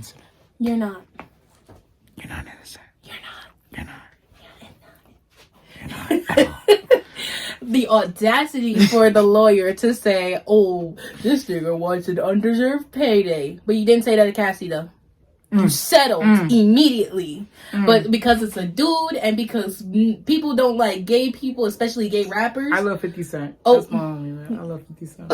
innocent. You're not. You're not innocent. You're not. You're not. You're not. The audacity for the lawyer to say, "Oh, this nigga wants an undeserved payday," but you didn't say that to Cassie though. You settled immediately, but because it's a dude and because people don't like gay people, especially gay rappers. I love 50 Cent. Oh. That's my homie, man. I love 50 Cent.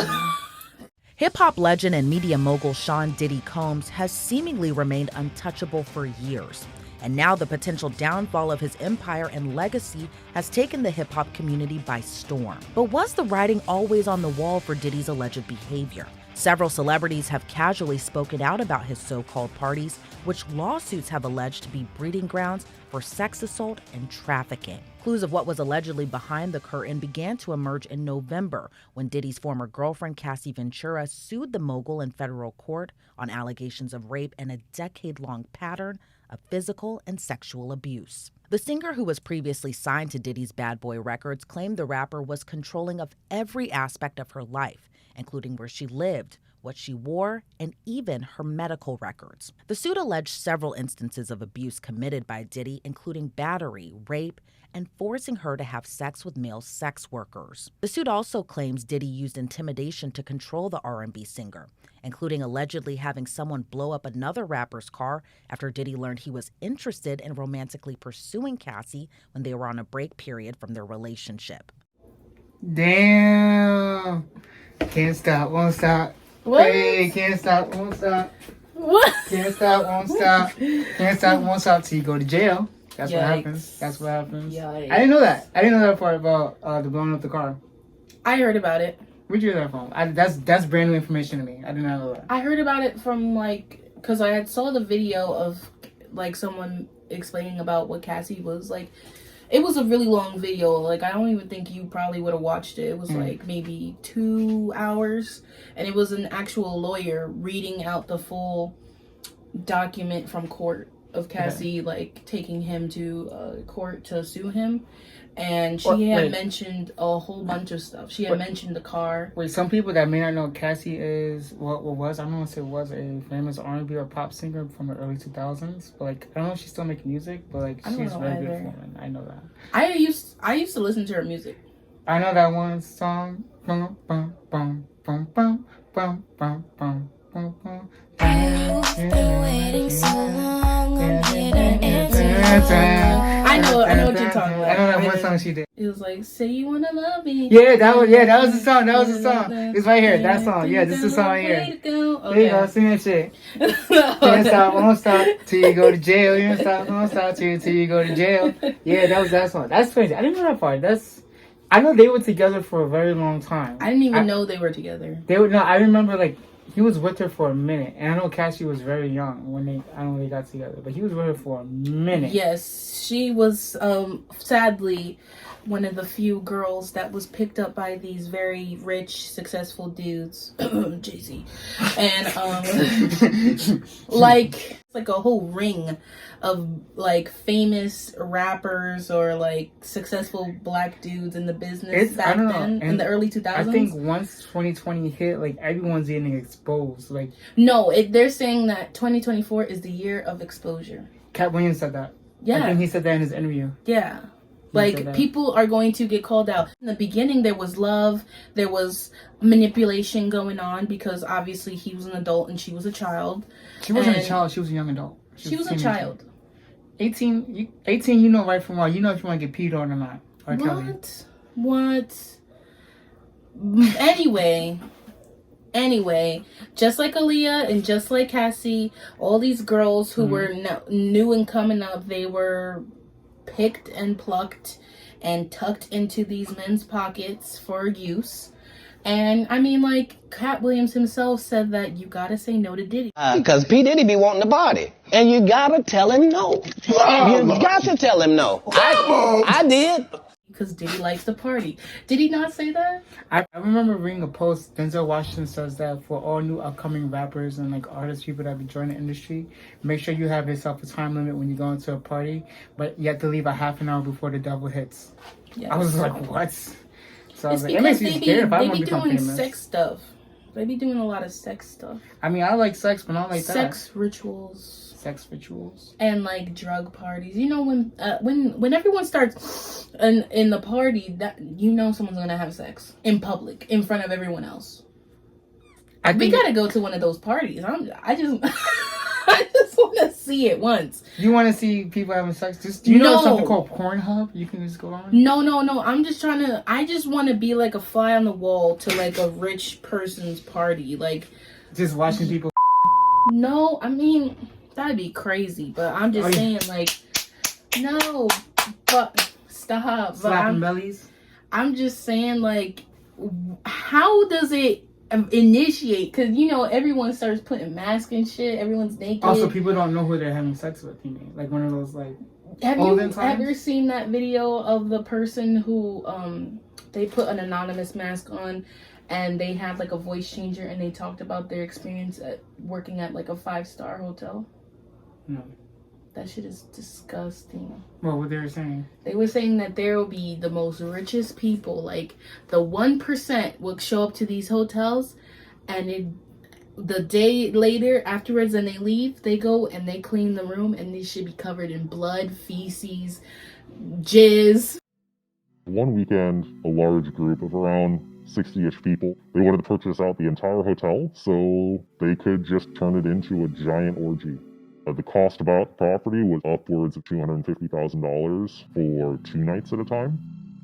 Hip-hop legend and media mogul Sean Diddy Combs has seemingly remained untouchable for years. And now the potential downfall of his empire and legacy has taken the hip-hop community by storm. But was the writing always on the wall for Diddy's alleged behavior? Several celebrities have casually spoken out about his so-called parties, which lawsuits have alleged to be breeding grounds for sex assault and trafficking. Clues of what was allegedly behind the curtain began to emerge in November when Diddy's former girlfriend Cassie Ventura sued the mogul in federal court on allegations of rape and a decade-long pattern of physical and sexual abuse. The singer, who was previously signed to Diddy's Bad Boy Records, claimed the rapper was controlling of every aspect of her life, including where she lived, what she wore, and even her medical records. The suit alleged several instances of abuse committed by Diddy, including battery, rape, and forcing her to have sex with male sex workers. The suit also claims Diddy used intimidation to control the R&B singer, including allegedly having someone blow up another rapper's car after Diddy learned he was interested in romantically pursuing Cassie when they were on a break period from their relationship. Damn. Can't stop, won't stop. What? Hey, can't stop, won't stop. What? Can't stop, won't stop. Can't stop, won't stop till you go to jail. That's what Yikes. happens. That's what happens. Yikes. I didn't know that. I didn't know that part about the blowing up the car. I heard about it. Where'd you hear that from? That's brand new information to me. I did not know that. I heard about it from because I had saw the video of someone explaining about what Cassie was like. It was a really long video. I don't even think you probably would have watched it. It was maybe 2 hours, and it was an actual lawyer reading out the full document from court of Cassie taking him to court to sue him. And she had mentioned a whole bunch of stuff. She had mentioned the car. Wait, some people that may not know, Cassie is I don't want to say was a famous R&B or pop singer from the early 2000s. But I don't know if she's still making music, but she's a very beautiful woman. I know that. I used to listen to her music. I know that one song. Bum, bum, bum, bum, bum, bum, bum, bum, bum, bum. You've been waiting so long, I'm here to answer. I know what you're talking about. I know that one song she did. It was say you wanna love me. Yeah, that was the song. That was the song. It's right here. That song. Yeah, this is the song right here. There you go. Sing that shit. Can't stop, won't stop till you go to jail. You don't stop, won't stop till you go to jail. Yeah, that was that song. That's crazy. I didn't know that part. I know they were together for a very long time. I didn't even know they were together. I remember he was with her for a minute, and I know Cassie was very young when they got together, but he was with her for a minute. Yes, she was sadly one of the few girls that was picked up by these very rich, successful dudes, Jay-Z, and like a whole ring of famous rappers or successful black dudes in the business back then in the early 2000s. I think once 2020 hit, everyone's getting exposed. No, they're saying that 2024 is the year of exposure. Cat Williams said that. Yeah, I think he said that in his interview. Yeah. People are going to get called out. In the beginning, there was love. There was manipulation going on because obviously he was an adult and she was a child. She wasn't a child. She was a young adult. She was a child. 18, you know right from wrong. You know if you want to get peed on or not. What? Anyway, just like Aaliyah and just like Cassie, all these girls who were new and coming up, they were picked and plucked and tucked into these men's pockets for use. And Cat Williams himself said that you gotta say no to Diddy. Because P. Diddy be wanting to party. And you gotta tell him no. You got to tell him no. I did. Because Diddy likes to party. Did he not say that? I remember reading a post. Denzel Washington says that for all new upcoming rappers and artists, people that be joining the industry, make sure you have yourself a time limit when you go into a party, but you have to leave a half an hour before the double hits. Yes. I was like, what? So I was it makes me scared if I want to become famous. Sex stuff. They be doing a lot of sex stuff. I mean, I like sex, but not like sex rituals. Sex rituals. And like drug parties. You know, when everyone starts in the party, that you know someone's gonna have sex in public in front of everyone else. We gotta go to one of those parties. I just I just want to see it once. You want to see people having sex? Do you know something called Pornhub? You can just go on. No. I'm just trying to. I just want to be like a fly on the wall to like a rich person's party, like just watching people. No, I mean that'd be crazy. But I'm just saying, like, no, but stop. Slapping bellies. I'm just saying, like, how does it initiate? Because you know everyone starts putting masks and shit. Everyone's naked. Also, people don't know who they're having sex with. You mean like one of those like. Have you ever seen that video of the person who they put an anonymous mask on and they had like a voice changer and they talked about their experience at working at like a 5-star hotel? No. That shit is disgusting. What were they saying? They were saying that there will be the most richest people, like the 1% will show up to these hotels and the day later afterwards and they leave, they go and they clean the room and they should be covered in blood, feces, jizz. One weekend, a large group of around 60-ish people, they wanted to purchase out the entire hotel so they could just turn it into a giant orgy. The cost about the property was upwards of $250,000 for 2 nights at a time.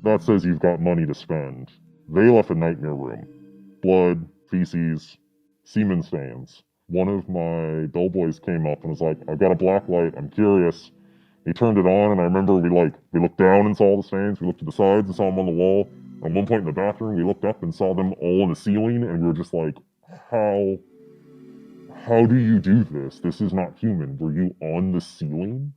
That says you've got money to spend. They left a nightmare room. Blood, feces, semen stains. One of my bellboys came up and was like, I've got a black light, I'm curious. He turned it on and I remember we looked down and saw the stains, we looked to the sides and saw them on the wall. At one point in the bathroom, we looked up and saw them all on the ceiling and we were just like, how do you do this? This is not human. Were you on the ceiling?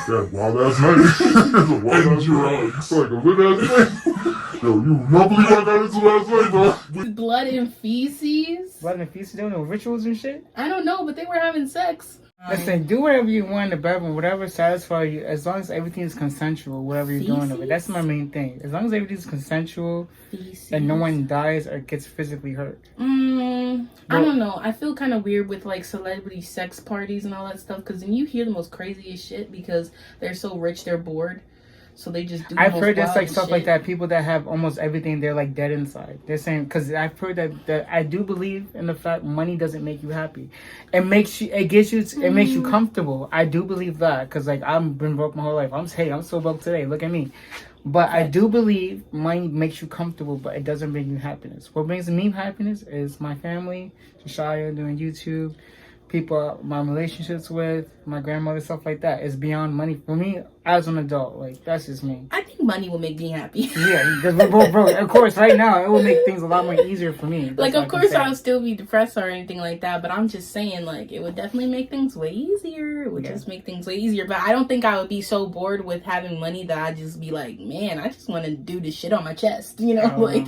Yeah, wild ass night. Wild ass night. Like a lit ass night. Yo, you not believe I got into last night, bro? Blood and feces? Blood and feces? They don't know rituals and shit? I don't know, but they were having sex. Listen, do whatever you want in the bedroom, whatever satisfies you, as long as everything is consensual, whatever you're doing of it. That's my main thing. As long as everything's consensual and no one dies or gets physically hurt. I don't know. I feel kind of weird with like celebrity sex parties and all that stuff because then you hear the most craziest shit because they're so rich they're bored. So they just do. I've heard there's like stuff like that. People that have almost everything, they're like dead inside. They're saying because I've heard that I do believe in the fact money doesn't make you happy. It makes you comfortable. I do believe that because like I've been broke my whole life. I'm so broke today. Look at me. But I do believe money makes you comfortable, but it doesn't bring you happiness. What brings me happiness is my family, Shia doing YouTube, people, my relationships with, my grandmother, stuff like that. It's beyond money for me as an adult. Like, that's just me. I think money will make me happy. Yeah, because we're both broke. Of course, right now, it will make things a lot more easier for me. That's like, of course, I'll still be depressed or anything like that, but I'm just saying, like, it would definitely make things way easier. It would just make things way easier. But I don't think I would be so bored with having money that I'd just be like, man, I just want to do this shit on my chest, you know? Like.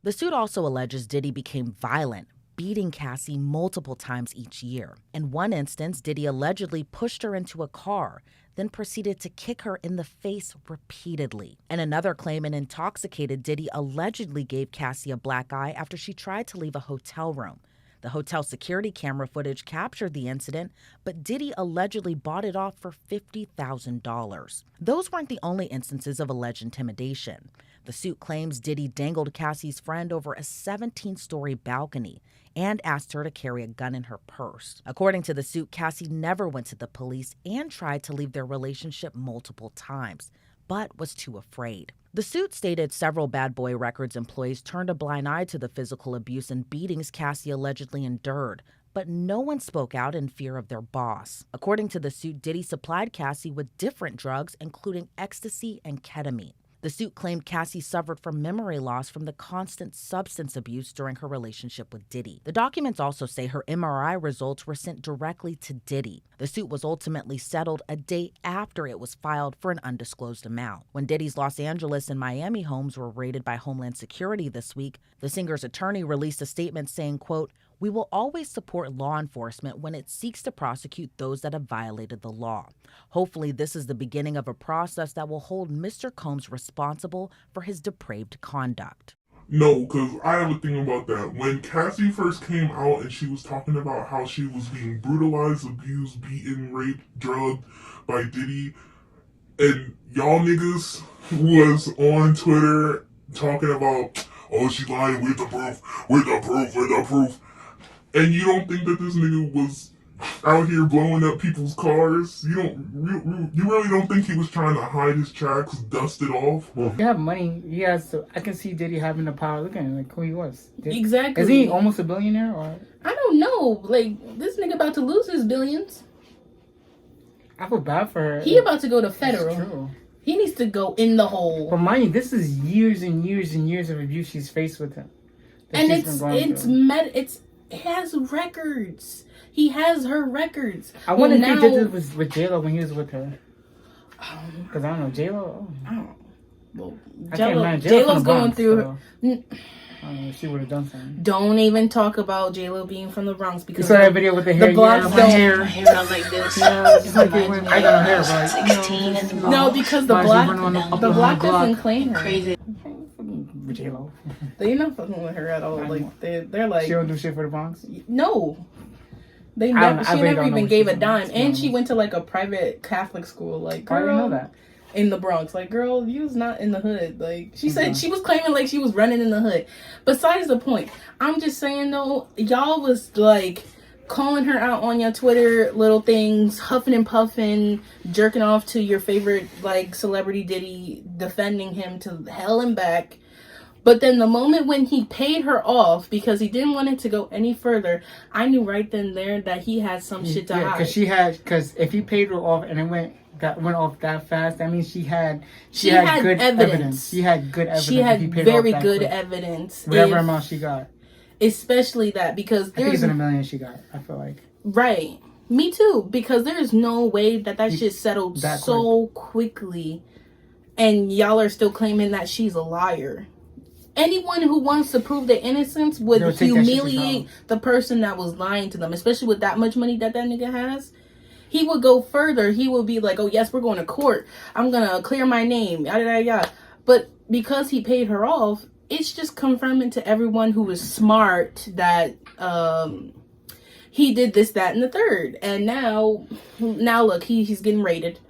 The suit also alleges Diddy became violent, beating Cassie multiple times each year. In one instance, Diddy allegedly pushed her into a car, then proceeded to kick her in the face repeatedly. In another claim, an intoxicated Diddy allegedly gave Cassie a black eye after she tried to leave a hotel room. The hotel security camera footage captured the incident, but Diddy allegedly bought it off for $50,000. Those weren't the only instances of alleged intimidation. The suit claims Diddy dangled Cassie's friend over a 17-story balcony and asked her to carry a gun in her purse. According to the suit, Cassie never went to the police and tried to leave their relationship multiple times, but was too afraid. The suit stated several Bad Boy Records employees turned a blind eye to the physical abuse and beatings Cassie allegedly endured, but no one spoke out in fear of their boss. According to the suit, Diddy supplied Cassie with different drugs, including ecstasy and ketamine. The suit claimed Cassie suffered from memory loss from the constant substance abuse during her relationship with Diddy. The documents also say her MRI results were sent directly to Diddy. The suit was ultimately settled a day after it was filed for an undisclosed amount. When Diddy's Los Angeles and Miami homes were raided by Homeland Security this week, the singer's attorney released a statement saying, quote, "We will always support law enforcement when it seeks to prosecute those that have violated the law. Hopefully, this is the beginning of a process that will hold Mr. Combs responsible for his depraved conduct." No, because I have a thing about that. When Cassie first came out and she was talking about how she was being brutalized, abused, beaten, raped, drugged by Diddy, and y'all niggas was on Twitter talking about, oh, she lying with the proof, with the proof, with the proof. And you don't think that this nigga was out here blowing up people's cars? You really don't think he was trying to hide his tracks, dust it off? You have money. He has to, I can see Diddy having the power. Look at him, like who he was. Exactly. Is he almost a billionaire or? I don't know. Like, this nigga about to lose his billions. I feel bad for her. He about to go to federal. That's true. He needs to go in the hole. But mind you, this is years and years and years of abuse she's faced with him. And it has records. He has her records. I wonder if he did this with J-Lo when he was with her. Because I don't know, J-Lo. I don't know. Well, J-Lo's going through her. I don't know if she would have done something. Don't even talk about J-Lo being from the Bronx because you saw that video with the hair. The blocks my hair was like this. Yeah, just like it went, I got no hair, but 16 and no, because the block doesn't claim her. crazy. J-Lo. They're not fucking with her at all. Like they're like, she don't do shit for the Bronx. No, she never even gave a dime, and she went to like a private Catholic school. Like, girl, I didn't know that. In the Bronx, like, girl, you was not in the hood. Like, she said she was claiming like she was running in the hood. Besides the point, I'm just saying though, y'all was like calling her out on your Twitter little things, huffing and puffing, jerking off to your favorite like celebrity Diddy, defending him to hell and back. But then the moment when he paid her off because he didn't want it to go any further, I knew right then and there that he had some shit to hide. Because if he paid her off and it went off that fast, that means she had good evidence. She had good evidence. She had very good evidence. Whatever amount she got. Especially that because I think it's in $1 million she got, I feel like. Right. Me too. Because there's no way that shit settled so quickly. And y'all are still claiming that she's a liar. Anyone who wants to prove their innocence would humiliate the person that was lying to them, especially with that much money that nigga has. He would go further. He would be like, oh, yes, we're going to court. I'm going to clear my name. Yada, yada, yada. But because he paid her off, it's just confirming to everyone who is smart that he did this, that, and the third. And now look, he's getting raided.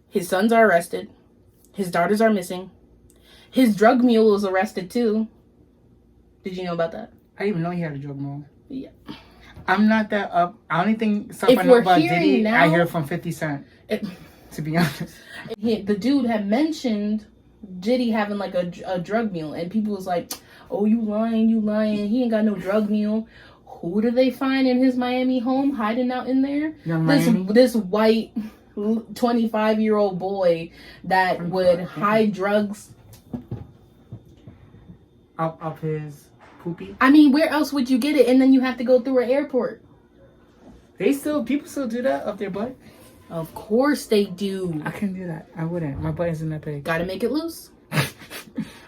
His sons are arrested. His daughters are missing. His drug mule was arrested too. Did you know about that? I didn't even know he had a drug mule. Yeah. I'm not that up. I only think stuff I know about Diddy, now, I hear from 50 Cent. To be honest. The dude had mentioned Diddy having like a drug mule. And people was like, oh, you lying. He ain't got no drug mule. Who do they find in his Miami home hiding out in there? This white 25-year-old boy that would hide drugs up his poopy. I mean, where else would you get it? And then you have to go through an airport. People still do that up their butt? Of course they do. I couldn't do that. I wouldn't. My butt isn't that big. Gotta make it loose.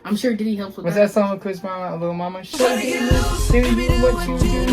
I'm sure Diddy helps with that. What's that song with Chris Brown, Little Mama? Show me what you do.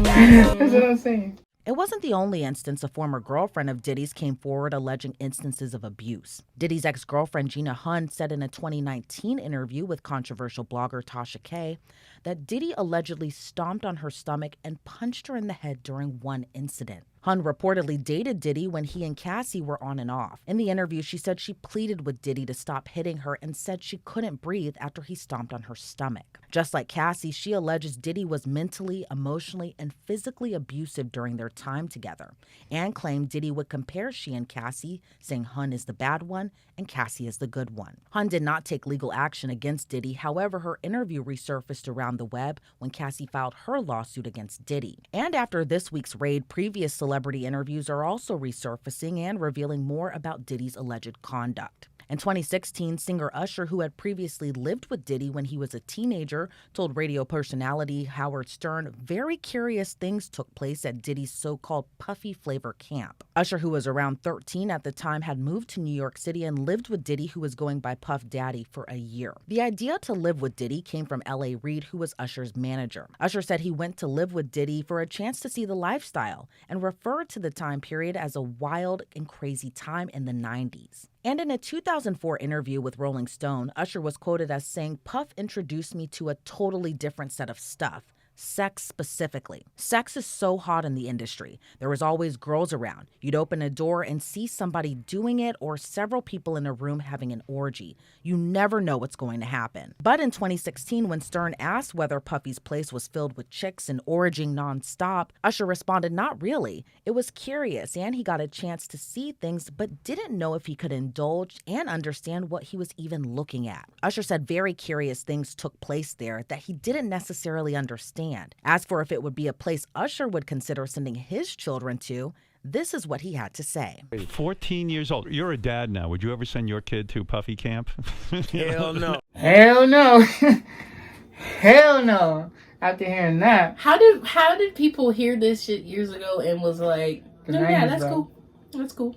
That's what I'm saying. It wasn't the only instance a former girlfriend of Diddy's came forward alleging instances of abuse. Diddy's ex-girlfriend Gina Hunn said in a 2019 interview with controversial blogger Tasha K that Diddy allegedly stomped on her stomach and punched her in the head during one incident. Hunn reportedly dated Diddy when he and Cassie were on and off. In the interview, she said she pleaded with Diddy to stop hitting her and said she couldn't breathe after he stomped on her stomach. Just like Cassie, she alleges Diddy was mentally, emotionally, and physically abusive during their time together, and claimed Diddy would compare she and Cassie, saying Hunn is the bad one and Cassie is the good one. Hunn did not take legal action against Diddy. However, her interview resurfaced around the web when Cassie filed her lawsuit against Diddy. And after this week's raid, previous celebrity interviews are also resurfacing and revealing more about Diddy's alleged conduct. In 2016, singer Usher, who had previously lived with Diddy when he was a teenager, told radio personality Howard Stern very curious things took place at Diddy's so-called Puffy Flavor camp. Usher, who was around 13 at the time, had moved to New York City and lived with Diddy, who was going by Puff Daddy, for a year. The idea to live with Diddy came from L.A. Reid, who was Usher's manager. Usher said he went to live with Diddy for a chance to see the lifestyle and referred to the time period as a wild and crazy time in the 90s. And in a 2004 interview with Rolling Stone, Usher was quoted as saying, "Puff introduced me to a totally different set of stuff. Sex specifically. Sex is so hot in the industry. There was always girls around. You'd open a door and see somebody doing it or several people in a room having an orgy. You never know what's going to happen." But in 2016, when Stern asked whether Puffy's place was filled with chicks and orgying nonstop, Usher responded, "Not really. It was curious and he got a chance to see things but didn't know if he could indulge and understand what he was even looking at." Usher said very curious things took place there that he didn't necessarily understand. As for if it would be a place Usher would consider sending his children to, this is what he had to say. 14 years old. You're a dad now. Would you ever send your kid to Puffy camp? Hell no. Hell no. Hell no. After hearing that. How did people hear this shit years ago and was like, no, yeah, that's cool. That's cool.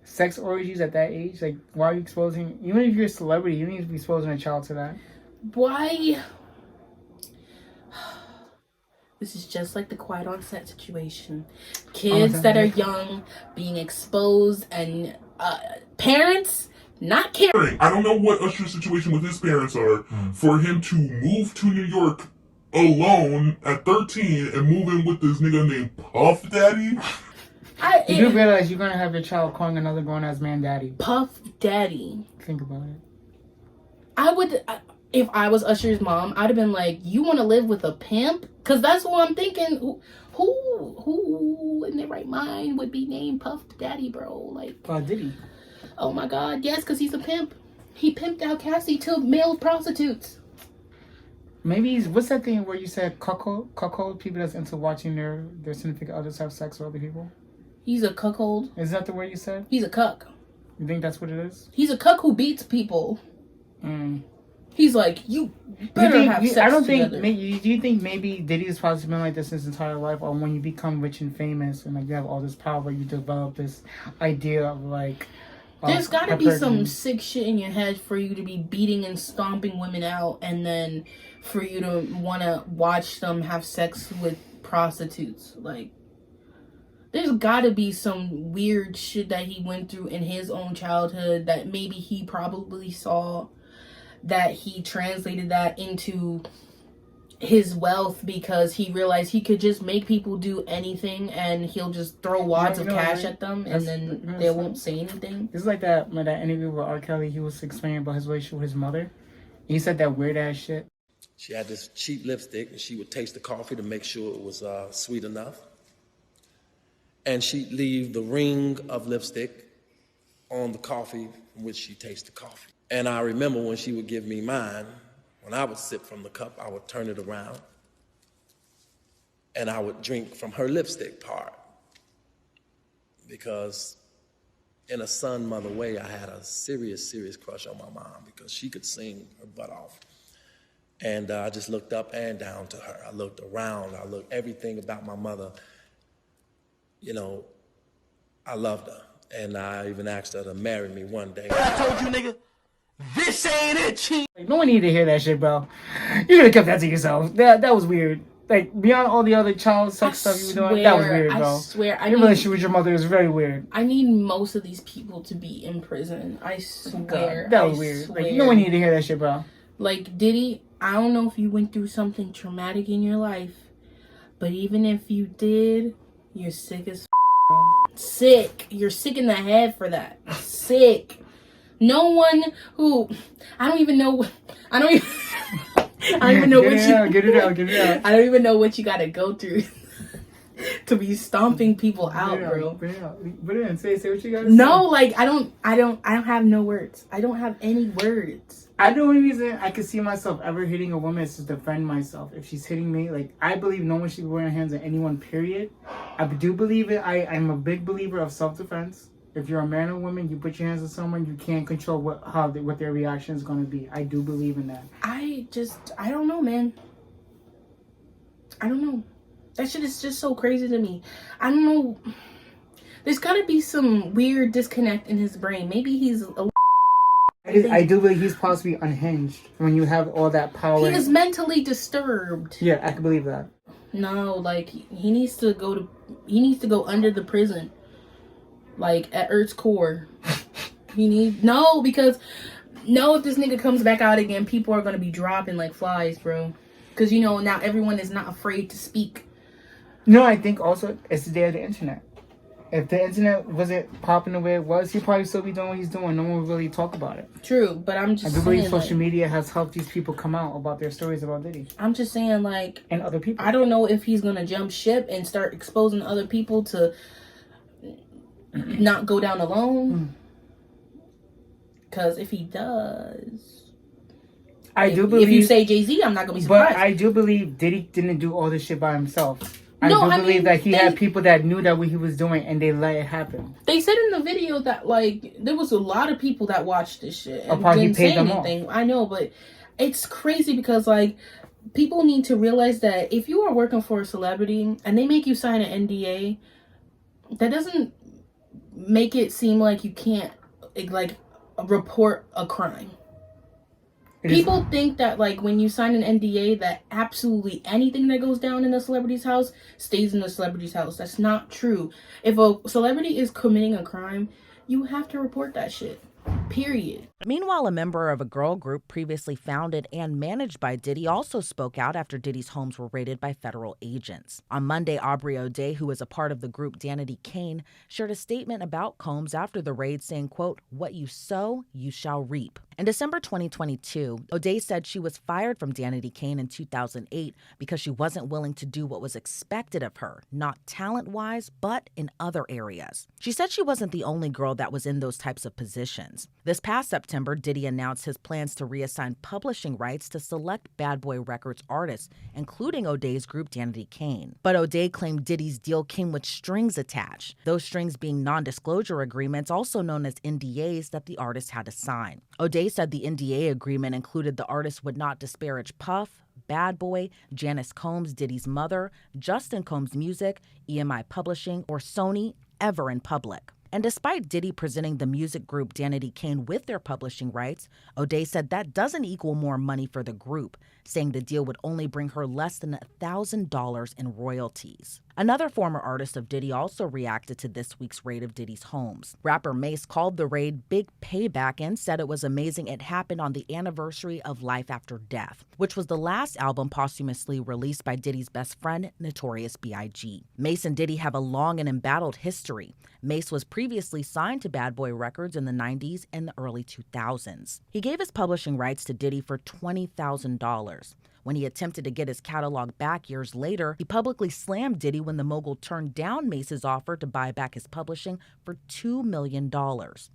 Sex orgies at that age? Like, why are you exposing... Even if you're a celebrity, you need to be exposing a child to that. Why... This is just like the Quiet on Set situation. Kids that are young being exposed and parents not caring. I don't know what Usher's situation with his parents are. For him to move to New York alone at 13 and move in with this nigga named Puff Daddy. You do realize you're going to have your child calling another grown-ass man daddy. Puff Daddy. Think about it. If I was Usher's mom, I'd have been like, you want to live with a pimp? Because that's what I'm thinking. Who in their right mind would be named Puff Daddy, bro? Like, Diddy. Oh my God, yes, because he's a pimp. He pimped out Cassie to male prostitutes. Maybe what's that thing where you said cuckold? People that's into watching their significant others have sex with other people? He's a cuckold. Is that the word you said? He's a cuck. You think that's what it is? He's a cuck who beats people. He's like, you better have sex together. Do you think maybe Diddy's probably been like this his entire life, or when you become rich and famous and like you have all this power, you develop this idea of like... There's got to be some sick shit in your head for you to be beating and stomping women out, and then for you to want to watch them have sex with prostitutes. Like, there's got to be some weird shit that he went through in his own childhood that maybe he probably saw, that he translated that into his wealth because he realized he could just make people do anything and he'll just throw wads of cash at them and then they won't say anything. It's like that interview with R. Kelly. He was explaining about his relationship with his mother. He said that weird ass shit. She had this cheap lipstick and she would taste the coffee to make sure it was sweet enough. And she'd leave the ring of lipstick on the coffee from which she tasted the coffee. And I remember when she would give me mine, when I would sip from the cup, I would turn it around and I would drink from her lipstick part. Because in a son mother way, I had a serious crush on my mom because she could sing her butt off. And I just looked up and down to her. I looked around, I looked everything about my mother. You know, I loved her. And I even asked her to marry me one day. I told you, nigga, this ain't it, chief. Like, no one needed to hear that shit, bro. You could have kept that to yourself. That was weird. Like, beyond all the other child sex stuff you were doing, that was weird, bro. I swear. Your relationship with your mother is very weird. I need most of these people to be in prison. I swear. God, that was weird. Like, no one needed to hear that shit, bro. Like, Diddy, I don't know if you went through something traumatic in your life, but even if you did, you're sick as bro. Sick. You're sick in the head for that. Sick. No one who... I don't even know what you... Get it out. I don't even know what you gotta go through to be stomping people out, bro. Put it in. Say what you gotta say. No, like, I don't have no words. I don't have any words. The only reason I could see myself ever hitting a woman is to defend myself. If she's hitting me, like, I believe no one should be wearing hands on anyone, period. I do believe it. I'm a big believer of self-defense. If you're a man or woman, you put your hands on someone, you can't control what their reaction is going to be. I do believe in that. I don't know, man. I don't know. That shit is just so crazy to me. I don't know. There's got to be some weird disconnect in his brain. Maybe he's I do believe he's possibly unhinged when you have all that power. He is mentally disturbed. Yeah, I can believe that. No, like, he needs to go under the prison. Like, at Earth's core. Because if this nigga comes back out again, people are gonna be dropping like flies, bro. Because now everyone is not afraid to speak. No, I think also it's the day of the internet. If the internet wasn't popping the way it was, he'd probably still be doing what he's doing. No one would really talk about it. True, but I'm just saying, I believe social media has helped these people come out about their stories about Diddy. I'm just saying, like... And other people. I don't know if he's going to jump ship and start exposing other people to not go down alone. Because if he does... I do believe... If you say Jay-Z, I'm not going to be surprised. But I do believe Diddy didn't do all this shit by himself. I believe that he had people that knew that what he was doing and they let it happen. They said in the video that, like, there was a lot of people that watched this shit and didn't say anything. I know, but it's crazy because, like, people need to realize that if you are working for a celebrity and they make you sign an NDA, that doesn't make it seem like you can't, like, report a crime. People think that, like, when you sign an NDA, that absolutely anything that goes down in a celebrity's house stays in the celebrity's house. That's not true. If a celebrity is committing a crime, you have to report that shit. Period. Meanwhile, a member of a girl group previously founded and managed by Diddy also spoke out after Diddy's homes were raided by federal agents. On Monday, Aubrey O'Day, who was a part of the group Danity Kane, shared a statement about Combs after the raid saying, quote, "What you sow, you shall reap." In December 2022, O'Day said she was fired from Danity Kane in 2008 because she wasn't willing to do what was expected of her, not talent-wise, but in other areas. She said she wasn't the only girl that was in those types of positions. This past September, Diddy announced his plans to reassign publishing rights to select Bad Boy Records artists, including O'Day's group Danity Kane. But O'Day claimed Diddy's deal came with strings attached, those strings being non-disclosure agreements, also known as NDAs, that the artist had to sign. O'Day said the NDA agreement included the artist would not disparage Puff, Bad Boy, Janice Combs, Diddy's mother, Justin Combs Music, EMI Publishing, or Sony ever in public. And despite Diddy presenting the music group Danity Kane with their publishing rights, O'Day said that doesn't equal more money for the group, saying the deal would only bring her less than $1,000 in royalties. Another former artist of Diddy also reacted to this week's raid of Diddy's homes. Rapper Mace called the raid big payback and said it was amazing it happened on the anniversary of Life After Death, which was the last album posthumously released by Diddy's best friend, Notorious B.I.G. Mace and Diddy have a long and embattled history. Mace was previously signed to Bad Boy Records in the 90s and the early 2000s. He gave his publishing rights to Diddy for $20,000. When he attempted to get his catalog back years later, he publicly slammed Diddy when the mogul turned down Mace's offer to buy back his publishing for $2 million.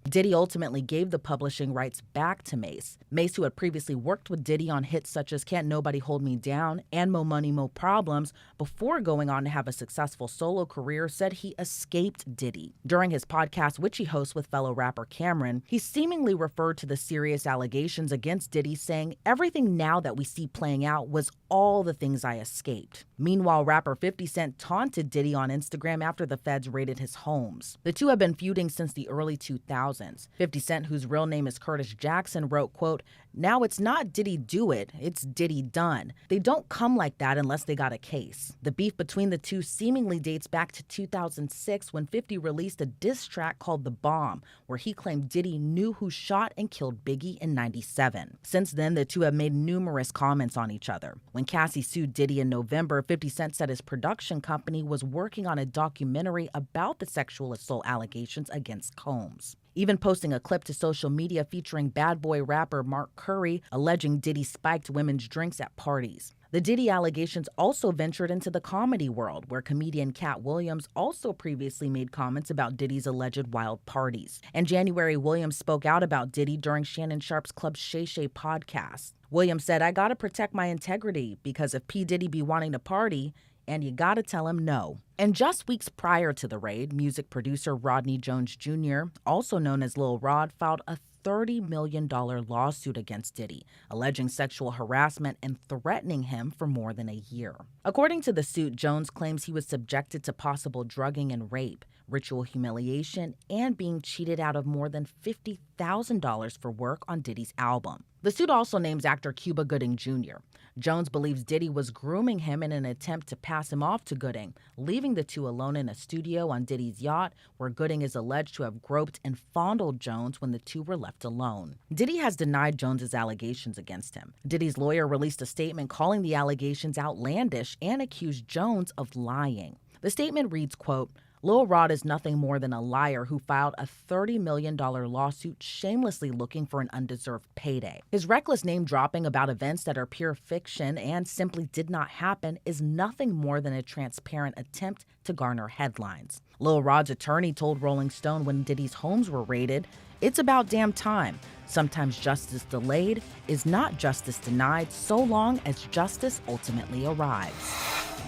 Diddy ultimately gave the publishing rights back to Mace. Mace, who had previously worked with Diddy on hits such as Can't Nobody Hold Me Down and Mo Money, Mo Problems, before going on to have a successful solo career, said he escaped Diddy. During his podcast, which he hosts with fellow rapper Cameron, he seemingly referred to the serious allegations against Diddy, saying, "Everything now that we see playing out was all the things I escaped." Meanwhile, rapper 50 Cent taunted Diddy on Instagram after the feds raided his homes. The two have been feuding since the early 2000s. 50 Cent, whose real name is Curtis Jackson, wrote, quote, "Now it's not Diddy do it, it's Diddy done. They don't come like that unless they got a case." The beef between the two seemingly dates back to 2006 when 50 released a diss track called The Bomb, where he claimed Diddy knew who shot and killed Biggie in '97. Since then, the two have made numerous comments on each other. When Cassie sued Diddy in November, 50 Cent said his production company was working on a documentary about the sexual assault allegations against Combs, even posting a clip to social media featuring Bad Boy rapper Mark Curry alleging Diddy spiked women's drinks at parties. The Diddy allegations also ventured into the comedy world, where comedian Cat Williams also previously made comments about Diddy's alleged wild parties. In January, Williams spoke out about Diddy during Shannon Sharp's Club Shay Shay podcast. Williams said, "I gotta protect my integrity, because if P. Diddy be wanting to party, and you gotta tell him no." And just weeks prior to the raid, music producer Rodney Jones Jr., also known as Lil Rod, filed a $30 million lawsuit against Diddy, alleging sexual harassment and threatening him for more than a year. According to the suit, Jones claims he was subjected to possible drugging and rape. ritual humiliation, and being cheated out of more than $50,000 for work on Diddy's album. The suit also names actor Cuba Gooding Jr. Jones believes Diddy was grooming him in an attempt to pass him off to Gooding, leaving the two alone in a studio on Diddy's yacht, where Gooding is alleged to have groped and fondled Jones when the two were left alone. Diddy has denied Jones's allegations against him. Diddy's lawyer released a statement calling the allegations outlandish and accused Jones of lying. The statement reads, quote, Lil Rod is nothing more than a liar who filed a $30 million lawsuit shamelessly looking for an undeserved payday. His reckless name-dropping about events that are pure fiction and simply did not happen is nothing more than a transparent attempt to garner headlines. Lil Rod's attorney told Rolling Stone when Diddy's homes were raided, "It's about damn time. Sometimes justice delayed is not justice denied so long as justice ultimately arrives."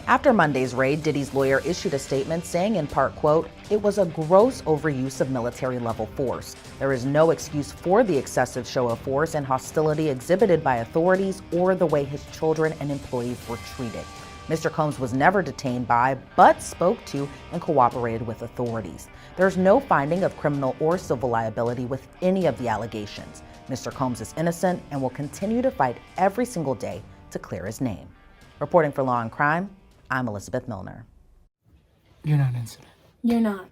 After Monday's raid, Diddy's lawyer issued a statement saying in part, quote, "It was a gross overuse of military-level force. There is no excuse for the excessive show of force and hostility exhibited by authorities or the way his children and employees were treated. Mr. Combs was never detained by, but spoke to and cooperated with authorities. There's no finding of criminal or civil liability with any of the allegations. Mr. Combs is innocent and will continue to fight every single day to clear his name." Reporting for Law and Crime, I'm Elizabeth Milner. You're not innocent. You're not.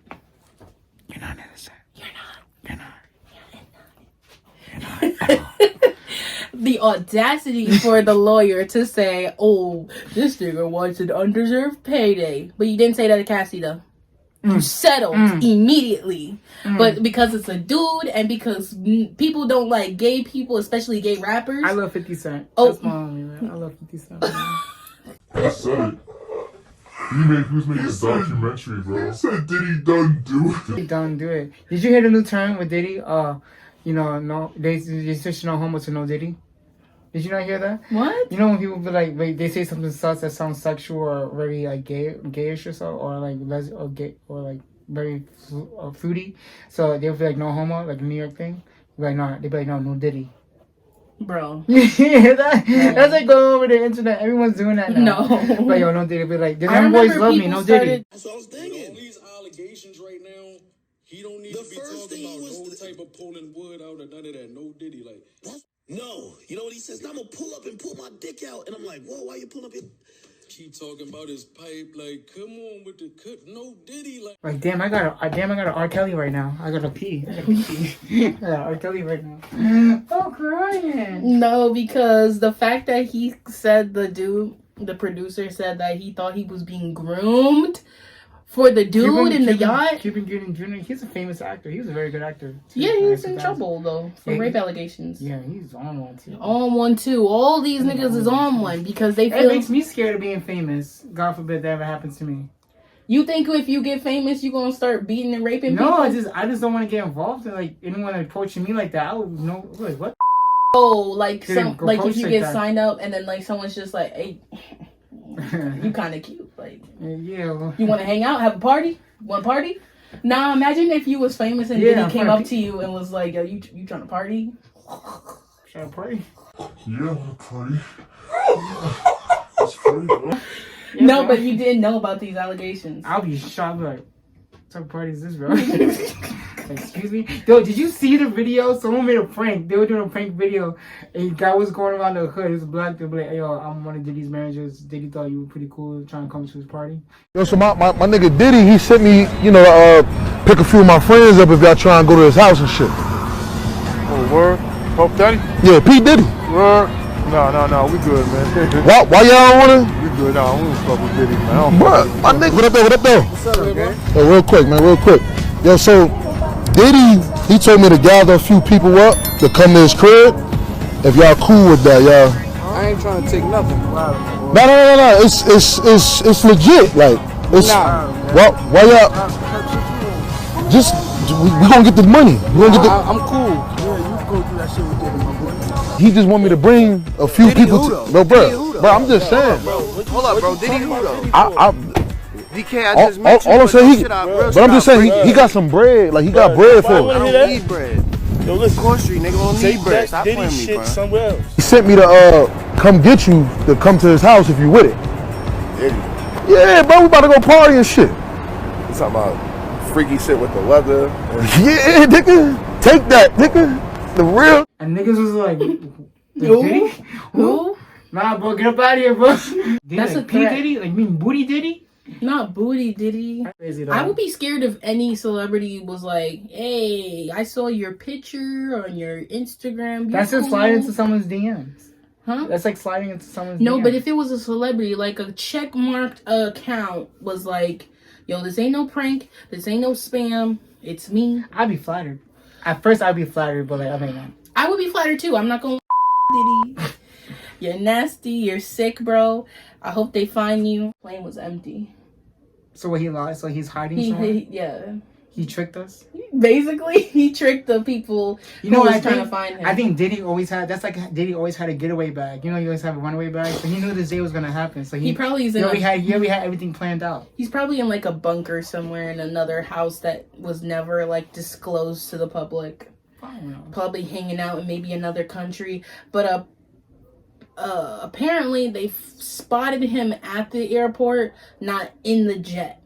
You're not innocent. You're not. You're not. You're not. The audacity for the lawyer to say, "Oh, this nigga wants an undeserved payday." But you didn't say that to Cassie, though. You settled immediately. But because it's a dude and because people don't like gay people, especially gay rappers. I love 50 Cent. Oh. That's my only, man. I love 50 Cent. I said it. Who's making a documentary, bro? He said Diddy done do it. He done do it. Did you hear the new term with Diddy? No, they switched no homo to no Diddy. Did you not hear that? What? You know when people be like, they say something sus that sounds sexual or very like gayish or so, or like or gay or like very fruity. So they'll be like no homo, like a New York thing. Like no, they be like no Diddy. Bro. Yeah, that's like going over the internet. Everyone's doing that now. No. Like, yo, no Diddy. Be like, the young boys love me, no Diddy. That's what I was thinking. All these allegations right now, he don't need to be talking about no type of pulling wood out or none of that. No Diddy. Like, no. You know what he says? I'm going to pull up and pull my dick out. And I'm like, whoa, why you pull up your... Keep talking about his pipe. Like, come on with the cut. No Diddy. Like, damn, I got a R. Kelly right now. I gotta pee. I got R. Kelly right now. Oh, crying. No, because the fact that he said the producer said that he thought he was being groomed for the dude in the yacht. Cuba Gooding Jr., he's a famous actor. He was a very good actor. Yeah, he's in trouble, though, for rape allegations. Yeah, he's on one, too. On one, too. All these niggas is on one because they feel... It makes me scared of being famous. God forbid that ever happens to me. You think if you get famous, you're going to start beating and raping people? No, I just don't want to get involved in, like, anyone approaching me like that. I would know, like, what? Oh, like, if you get signed up and then, like, someone's just like, hey... You kind of cute, like. Yeah. Well. You want to hang out, have a party? Want to party? Nah, imagine if you was famous and Diddy came up to you and was like, "Yo, you trying to party? Trying to party? Yeah, I want to party. That's pretty cool. Yeah, no, bro. but you didn't know about these allegations. I'll be shocked. Like, what type of party is this, bro? Excuse me? Yo, did you see the video? Someone made a prank. They were doing a prank video. And a guy was going around the hood. He was black. They were like, yo, I'm one of Diddy's managers. Diddy thought you were pretty cool trying to come to his party. Yo, so my nigga Diddy, he sent me, pick a few of my friends up if y'all try and go to his house and shit. Oh, word? Pope Daddy? Yeah, P. Diddy. Word? No, we good, man. Why y'all don't wanna? We good, no, we don't fuck with Diddy, man. What? My nigga, what up there? What's up, man? Yo, real quick. Yo, so Diddy, he told me to gather a few people up to come to his crib. If y'all cool with that, y'all. I ain't trying to take nothing. No. It's legit. Like, it's why y'all? Just we gonna get the money. I'm cool. Yeah, you go through that shit with Diddy, my boy. He just want me to bring a few Diddy people. Bro, I'm just saying. Hold up, bro. Diddy who though? DK, I just mentioned all I'm saying, but I'm just saying he got some bread. Like, he got bread for I him. don't need bread. Yo, listen, Court Street, nigga, don't need bread. Stop Diddy playing me, shit bro. somewhere else. He sent me to come get you to come to his house if you with it. Diddy. Yeah, bro, we about to go party and shit. You talking about freaky shit with the leather. Yeah, nigga. Take that, nigga. The real. And niggas was like, Who? Who? Nah, bro, get up out of here, bro. That's like a P threat. Diddy? Like, mean Booty Diddy? Not Booty Diddy. Crazy, though. I would be scared if any celebrity was like, hey, I saw your picture on your Instagram. That's just sliding into someone's DMs. Huh? That's like sliding into someone's No, DMs. but if it was a celebrity, like a check-marked account was like, yo, this ain't no prank. This ain't no spam. It's me. I'd be flattered. At first, I'd be flattered, but like, I mean, man. I would be flattered too. I'm not gonna Diddy. You're nasty. You're sick, bro. I hope they find you. Plane was empty. So what, he lied? So he's hiding somewhere? Yeah. He tricked us? Basically, he tricked the people You know who what was trying to find him. I think Diddy always had, that's like Diddy always had a getaway bag. You know, he always have a runaway bag. So he knew this day was going to happen. So He probably is he in already had everything planned out. He's probably in like a bunker somewhere in another house that was never like disclosed to the public. I don't know. Probably hanging out in maybe another country. But apparently they spotted him at the airport, not in the jet.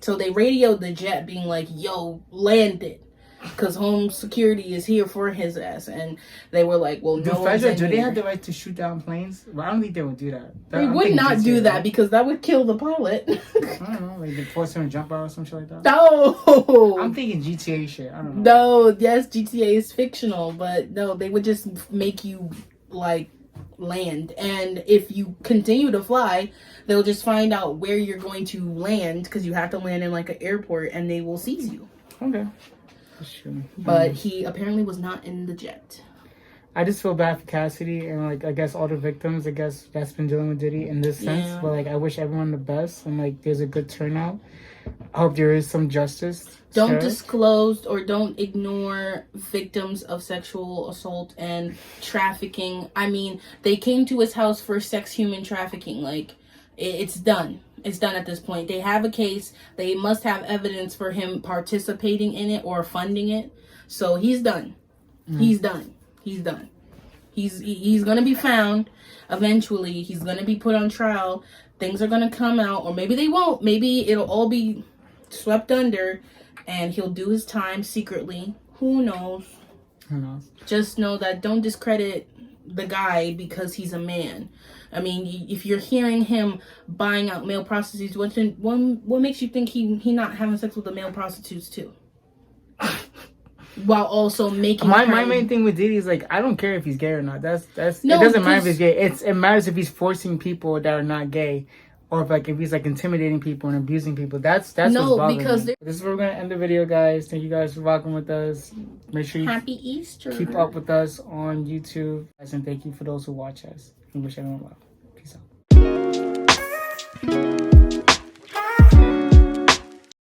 So they radioed the jet being like, yo, landed. Because home security is here for his ass. And they were like, well, no one's in do they here. have the right to shoot down planes? Well, I don't think they would do that. They would not do that because that would kill the pilot. I don't know, like they force him to jump out or some shit like that. No! I'm thinking GTA shit. I don't know. No, yes, GTA is fictional, but no, they would just make you like land. And if you continue to fly, they'll just find out where you're going to land because you have to land in like an airport and they will seize you. Okay. That's true. But he apparently was not in the jet. I just feel bad for Cassidy and like I guess all the victims, I guess, that's been dealing with Diddy in this sense. Yeah. But like I wish everyone the best and like there's a good turnout. I hope there is some justice. Don't served. disclose or don't ignore victims of sexual assault and trafficking. I mean, they came to his house for sex human trafficking. Like, it's done. It's done at this point. They have a case. They must have evidence for him participating in it or funding it. So he's done. He's done. He's done. He's gonna be found eventually. He's gonna be put on trial. Things are gonna come out, or maybe they won't. Maybe it'll all be swept under, and he'll do his time secretly. Who knows? Who knows? Just know that don't discredit the guy because he's a man. I mean, if you're hearing him buying out male prostitutes, what makes you think he not having sex with the male prostitutes too? While also making my main thing with Diddy is like I don't care if he's gay or not. That's No, it doesn't matter if because- he's gay. It matters if he's forcing people that are not gay, or if he's like intimidating people and abusing people. That's No, what's bothering because me. This is where we're gonna end the video, guys. Thank you guys for rocking with us. Make sure you Happy Easter. keep up with us on YouTube, and thank you for those who watch us. We wish everyone well. Peace out.